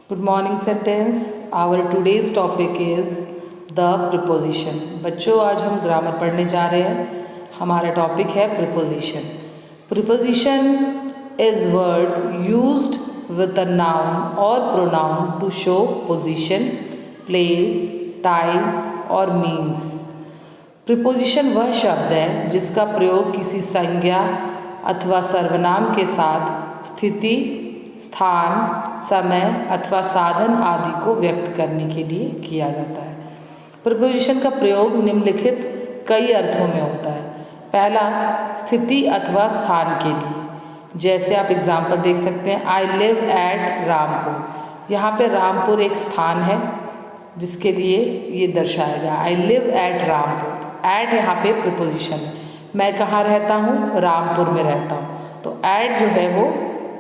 Good morning sentence. Our today's topic is the preposition. बच्चों आज हम ग्रामर पढ़ने जा रहे हैं. हमारा टॉपिक है preposition. Preposition is word used with a noun or pronoun to show position, place, time or means. Preposition वह शब्द है जिसका प्रयोग किसी संज्ञा अथवा सर्वनाम के साथ स्थिति, स्थान, समय अथवा साधन आदि को व्यक्त करने के लिए किया जाता है. प्रीपोजिशन का प्रयोग निम्नलिखित कई अर्थों में होता है. पहला, स्थिति अथवा स्थान के लिए. जैसे आप एग्जाम्पल देख सकते हैं, आई लिव एट रामपुर. यहाँ पे रामपुर एक स्थान है जिसके लिए ये दर्शाया गया. I live at Rampur. At यहाँ पे प्रीपोजिशन है. मैं कहाँ रहता हूँ? रामपुर में रहता हूँ. तो एट जो है वो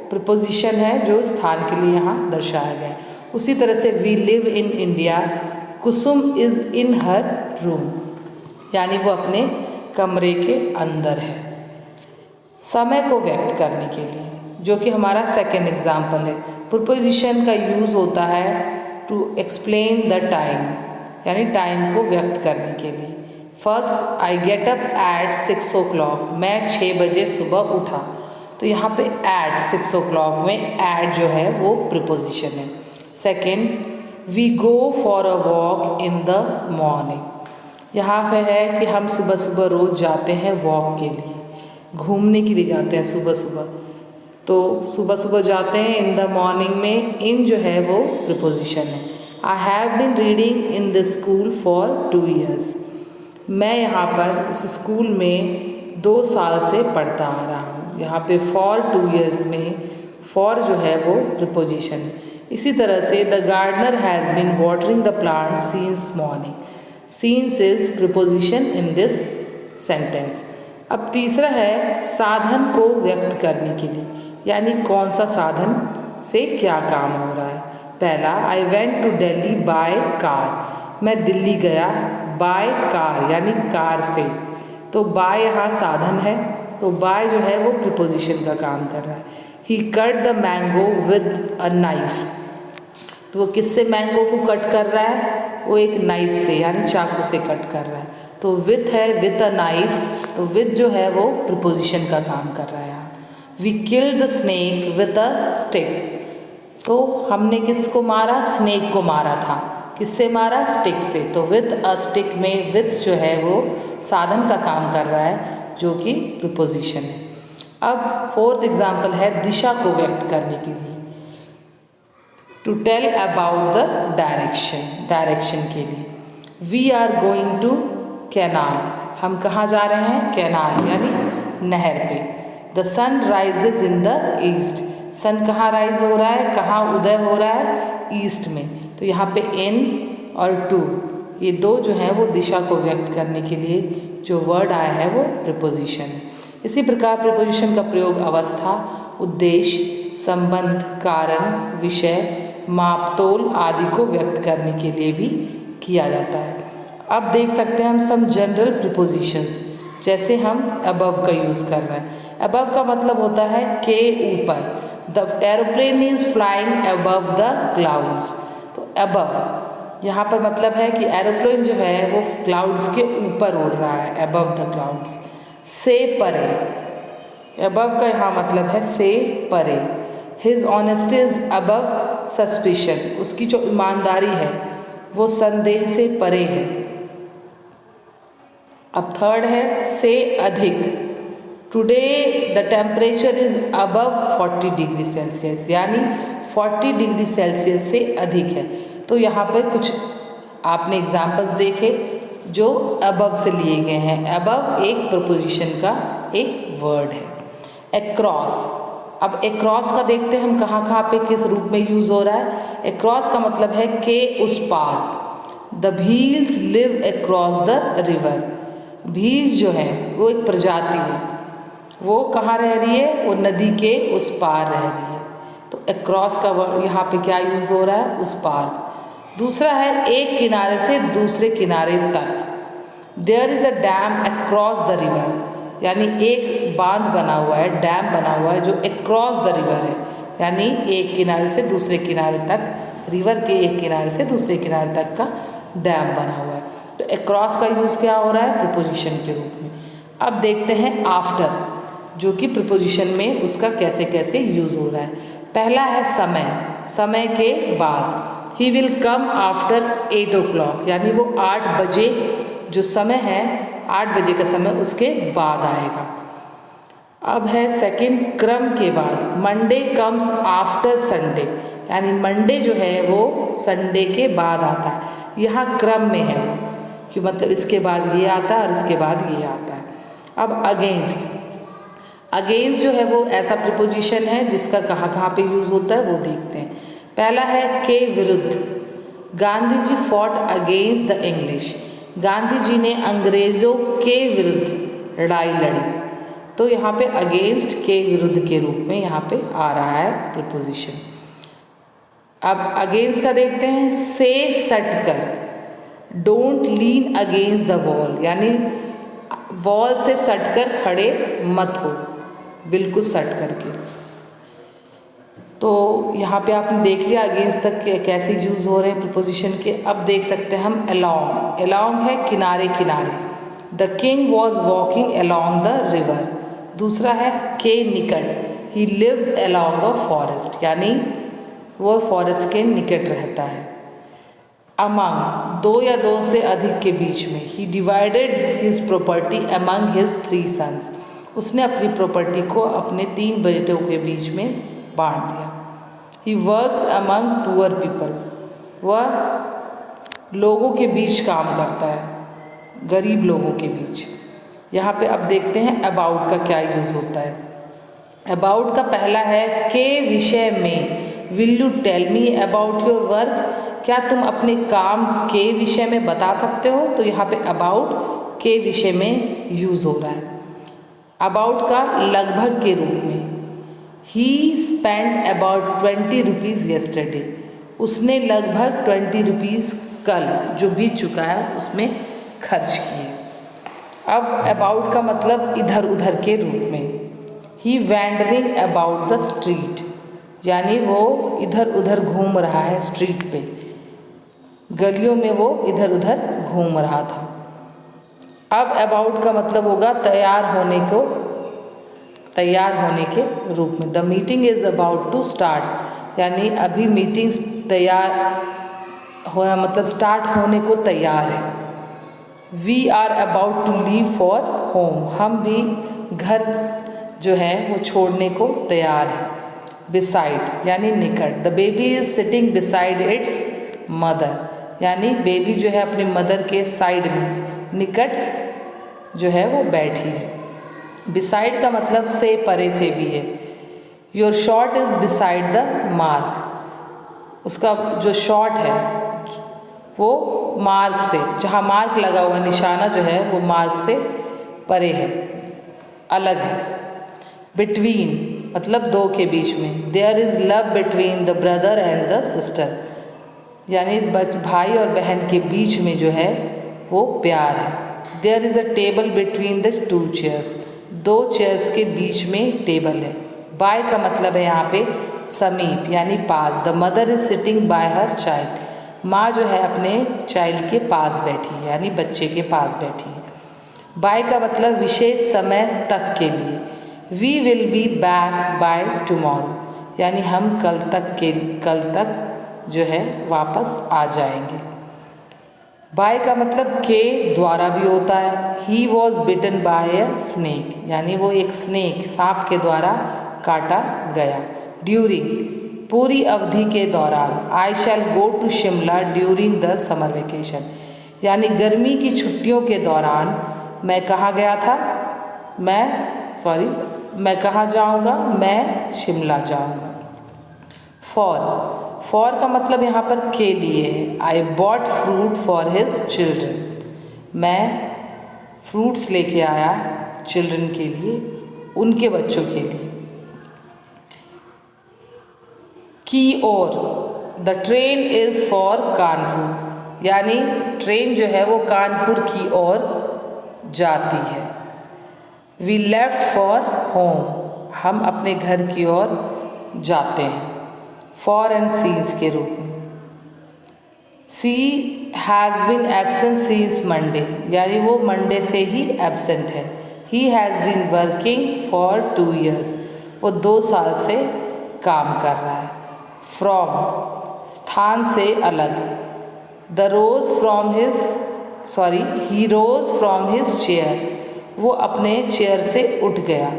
प्रीपोजिशन है जो स्थान के लिए यहाँ दर्शाया गया है. उसी तरह से we live in India, Kusum is in her room, यानी वो अपने कमरे के अंदर है. समय को व्यक्त करने के लिए, जो कि हमारा सेकेंड एग्जाम्पल है, प्रीपोजिशन का यूज़ होता है टू एक्सप्लेन द टाइम, यानी टाइम को व्यक्त करने के लिए. First, I get up at 6 o'clock. मैं 6 बजे सुबह उठा. तो यहाँ पे एट 6 o'clock में एट जो है वो प्रीपोजिशन है. Second, we go for a walk in the morning. यहाँ पे है कि हम सुबह सुबह रोज़ जाते हैं वॉक के लिए, घूमने के लिए जाते हैं सुबह सुबह. तो सुबह सुबह जाते हैं इन द मॉर्निंग में इन जो है वो प्रीपोजिशन है. I have been reading in the school for 2 years. मैं यहाँ पर इस स्कूल में 2 साल से पढ़ता आ रहा हूँ. यहाँ पे फॉर 2 years में फॉर जो है वो प्रीपोजिशन है. इसी तरह से the gardener has been watering the plant since morning. Since is preposition in this sentence. अब तीसरा है साधन को व्यक्त करने के लिए, यानी कौन सा साधन से क्या काम हो रहा है. पहला, I went to Delhi by car. मैं दिल्ली गया बाय कार, यानी कार से. तो बाय यहाँ साधन है, तो बाय जो है वो प्रीपोजिशन का काम कर रहा है. He cut the mango with a knife. तो वो किससे मैंगो को कट कर रहा है? वो एक नाइफ से, यानी चाकू से कट कर रहा है. तो विथ है विथ अ नाइफ, तो विथ जो है वो प्रीपोजिशन का काम कर रहा है. We killed the snake with a stick. तो हमने किसको मारा? स्नेक को मारा था. किससे मारा? स्टिक से. तो विथ अ स्टिक में विथ जो है वो साधन का काम कर रहा है, जो कि प्रीपोजिशन है. अब फोर्थ एग्जाम्पल है दिशा को व्यक्त करने के लिए, to tell about the direction, direction के लिए. We are going to canal. हम कहाँ जा रहे हैं? कैनाल, यानी नहर पे. The sun rises in the east. Sun कहाँ राइज हो रहा है, कहाँ उदय हो रहा है? ईस्ट में. तो यहाँ पे इन और टू, ये दो जो हैं वो दिशा को व्यक्त करने के लिए जो वर्ड आया है वो प्रीपोजिशन है. इसी प्रकार प्रीपोजिशन का प्रयोग अवस्था, उद्देश्य, संबंध, कारण, विषय, मापतोल आदि को व्यक्त करने के लिए भी किया जाता है. अब देख सकते हैं हम सम जनरल प्रीपोजिशंस, जैसे हम अबव का यूज़ कर रहे हैं. अबव का मतलब होता है के ऊपर. The aeroplane is flying above the clouds. तो अबव यहाँ पर मतलब है कि एरोप्लेन जो है वो क्लाउड्स के ऊपर उड़ रहा है, अबव द क्लाउड्स. से परे, अबव का यहाँ मतलब है से परे. His honesty is above suspicion. उसकी जो ईमानदारी है वो संदेह से परे है. अब थर्ड है से अधिक. Today the temperature is above 40 degree Celsius, यानी 40 डिग्री सेल्सियस से अधिक है. तो यहाँ पर कुछ आपने एग्जाम्पल्स देखे जो अबव से लिए गए हैं. अबव एक प्रीपोजिशन का एक वर्ड है. अक्रॉस. अब अक्रॉस का देखते हैं हम कहाँ कहाँ पे किस रूप में यूज़ हो रहा है. अक्रॉस का मतलब है के उस पार. The Bhils live across the river. Bhils जो है वो एक प्रजाति है, वो कहाँ रह रही है? वो नदी के उस पार रह रही है. तो अक्रॉस का वर्ड यहाँ पे क्या यूज़ हो रहा है? उस पार. दूसरा है एक किनारे से दूसरे किनारे तक. There is a dam across the river, यानी एक बांध बना हुआ है, डैम बना हुआ है जो अक्रॉस द रिवर है, यानी एक किनारे से दूसरे किनारे तक रिवर के एक किनारे से दूसरे किनारे तक का डैम बना हुआ है। तो अक्रॉस का यूज़ क्या हो रहा है? प्रीपोजिशन के रूप में। अब देखते हैं आफ्टर, जो कि प्रीपोजिशन में उसका कैसे कैसे यूज़ हो रहा है। पहला है समय, समय के बाद। He will come after 8 o'clock, यानी वो 8 बजे जो समय है, 8 बजे का समय उसके बाद आएगा। अब है सेकंड, क्रम के बाद। मंडे कम्स आफ्टर संडे, यानी मंडे जो है वो संडे के बाद आता है। यहाँ क्रम में है कि मतलब इसके बाद ये आता है और इसके बाद ये आता है। अब अगेंस्ट, अगेंस्ट जो है वो ऐसा प्रीपोजिशन है जिसका कहाँ कहाँ पे यूज़ होता है वो देखते हैं। पहला है के विरुद्ध। Gandhi ji fought against the English, Gandhi ji ने अंग्रेज़ों के विरुद्ध लड़ाई लड़ी। तो यहाँ पे अगेंस्ट के विरुद्ध के रूप में यहाँ पे आ रहा है प्रीपोजिशन। अब अगेंस्ट का देखते हैं, से सट कर। Don't lean against the wall, यानी वॉल से सट कर खड़े मत हो, बिल्कुल सट करके। तो यहाँ पे आपने देख लिया अगेंस्ट तक कैसे यूज़ हो रहे हैं प्रीपोजिशन के। अब देख सकते हैं हम अलॉन्ग, अलॉन्ग है किनारे किनारे। The king was walking along the river. दूसरा है के निकट, he lives along a forest, यानी वो फॉरेस्ट के निकट रहता है। अमंग, दो या दो से अधिक के बीच में। He divided his property among his 3 sons, उसने अपनी प्रॉपर्टी को अपने 3 बेटों के बीच में बांट दिया। He works among poor people, वह लोगों के बीच काम करता है, गरीब लोगों के बीच। यहाँ पे अब देखते हैं अबाउट का क्या यूज़ होता है। अबाउट का पहला है के विषय में। Will you tell me about your work, क्या तुम अपने काम के विषय में बता सकते हो? तो यहाँ पे अबाउट के विषय में यूज़ हो रहा है। अबाउट का लगभग के रूप में। ही स्पेंड अबाउट 20 रुपीज़ येस्टरडे, उसने लगभग 20 रुपीज़ कल जो बीत चुका है उसमें खर्च किए। अब अबाउट का मतलब इधर उधर के रूप में। ही वैंडरिंग अबाउट द स्ट्रीट, यानी वो इधर उधर घूम रहा है स्ट्रीट पे, गलियों में वो इधर उधर घूम रहा था। अब अबाउट का मतलब होगा तैयार होने को, तैयार होने के रूप में। The meeting is about to start, यानी अभी मीटिंग तैयार हो, मतलब स्टार्ट होने को तैयार है। We are about to leave for home, हम भी घर जो है वो छोड़ने को तैयार है। बिसाइड यानी निकट। The baby is sitting beside it's mother, यानी बेबी जो है अपनी मदर के साइड में, निकट जो है वो बैठी है। बिसाइड का मतलब से, परे से भी है। Your shot is beside the mark, उसका जो शॉट है वो मार्क से, जहाँ मार्क लगा हुआ निशाना जो है वो मार्क से परे है, अलग है। बिटवीन मतलब दो के बीच में। There is love between the brother and the sister, यानी भाई और बहन के बीच में जो है वो प्यार है। There is a table between the 2 chairs, 2 chairs के बीच में टेबल है। बाय का मतलब है यहाँ पे समीप यानी पास। The mother is sitting by her child, माँ जो है अपने चाइल्ड के पास बैठी है, यानी बच्चे के पास बैठी है। बाय का मतलब विशेष समय तक के लिए। We will be back by tomorrow, यानी हम कल तक जो है वापस आ जाएंगे। बाय का मतलब के द्वारा भी होता है। He was bitten by a snake, यानी वो एक स्नेक, सांप के द्वारा काटा गया। ड्यूरिंग पूरी अवधि के दौरान। I shall go to Shimla during the summer vacation, यानी गर्मी की छुट्टियों के दौरान मैं कहाँ गया था, मैं कहाँ जाऊँगा, मैं शिमला जाऊँगा। फॉर का मतलब यहाँ पर के लिए है। I bought fruit for his children, मैं फ्रूट्स लेके आया चिल्ड्रन के लिए, उनके बच्चों के लिए। की ओर the train is for Kanpur, यानी ट्रेन जो है वो कानपुर की ओर जाती है। वी लेफ्ट फॉर होम, हम अपने घर की ओर जाते हैं। फॉर एंड सीन्स के रूप में। She has been absent since Monday, यानी वो मंडे से ही एब्सेंट है। He has been working for 2 years, वो 2 साल से काम कर रहा है। फ्रॉम, स्थान से अलग। The rose from his he rose from his chair, वो अपने चेयर से उठ गया,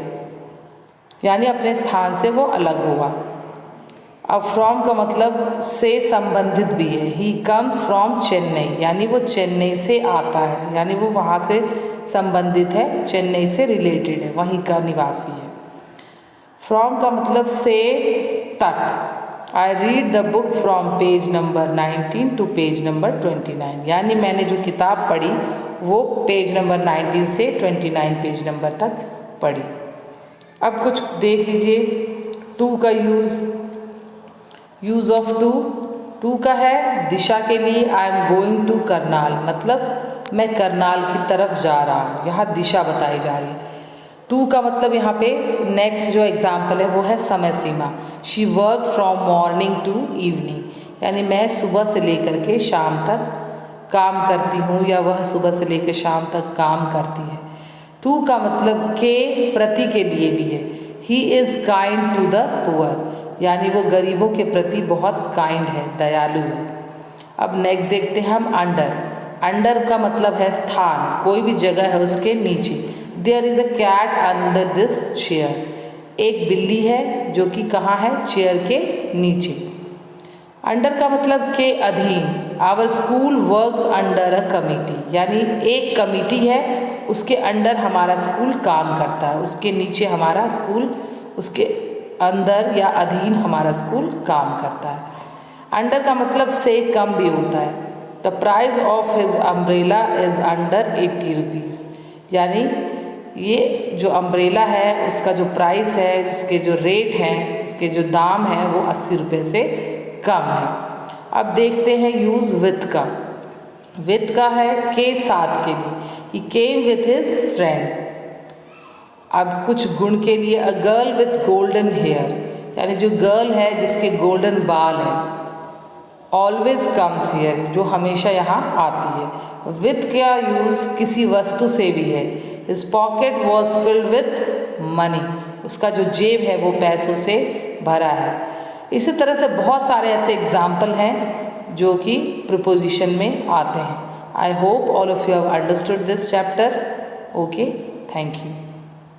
यानी अपने स्थान से वो अलग हुआ। अब फ्रॉम का मतलब से संबंधित भी है। ही कम्स फ्रॉम चेन्नई, यानी वो चेन्नई से आता है, यानी वो वहाँ से संबंधित है, चेन्नई से रिलेटेड है, वहीं का निवासी है। फ्रॉम का मतलब से तक। I read the book from page number 19 to page number 29, यानी मैंने जो किताब पढ़ी वो पेज नंबर 19 से 29 पेज नंबर तक पढ़ी। अब कुछ देख लीजिए। टू का यूज़ ऑफ टू का है दिशा के लिए। I am going to Karnal, मतलब मैं करनाल की तरफ जा रहा हूँ, यहाँ दिशा बताई जा रही है। टू का मतलब यहाँ पे नेक्स्ट जो एग्जाम्पल है वो है समय सीमा। She work from morning to evening, यानी मैं सुबह से लेकर के शाम तक काम करती हूँ, या वह सुबह से लेकर शाम तक काम करती है। टू का मतलब के प्रति के लिए भी है। He is kind to the poor, यानी वो गरीबों के प्रति बहुत काइंड है, दयालु है। अब नेक्स्ट देखते हैं हम अंडर। अंडर का मतलब है स्थान, कोई भी जगह है उसके नीचे। There is a cat under this chair, एक बिल्ली है जो कि कहाँ है, चेयर के नीचे। अंडर का मतलब के अधीन। Our school works under a committee, यानी एक कमिटी है उसके अंडर हमारा स्कूल काम करता है, उसके नीचे हमारा स्कूल, उसके अंदर या अधीन हमारा स्कूल काम करता है। अंडर का मतलब से कम भी होता है। The price of his umbrella is under 80 rupees, यानी ये जो अम्ब्रेला है उसका जो प्राइस है, उसके जो रेट हैं, उसके जो दाम हैं वो 80 रुपये से कम है। अब देखते हैं यूज़ विथ का। विथ का है के साथ के लिए। He came with his friend. अब कुछ गुण के लिए, a girl with golden hair, यानी जो गर्ल है जिसके गोल्डन बाल हैं। ऑलवेज कम्स हेयर, जो हमेशा यहाँ आती है। विथ का यूज़ किसी वस्तु से भी है। His pocket was filled with money, उसका जो जेब है वो पैसों से भरा है। इसी तरह से बहुत सारे ऐसे एग्जाम्पल हैं जो कि प्रीपोजिशन में आते हैं। I hope all of you have understood this chapter. Okay, thank you.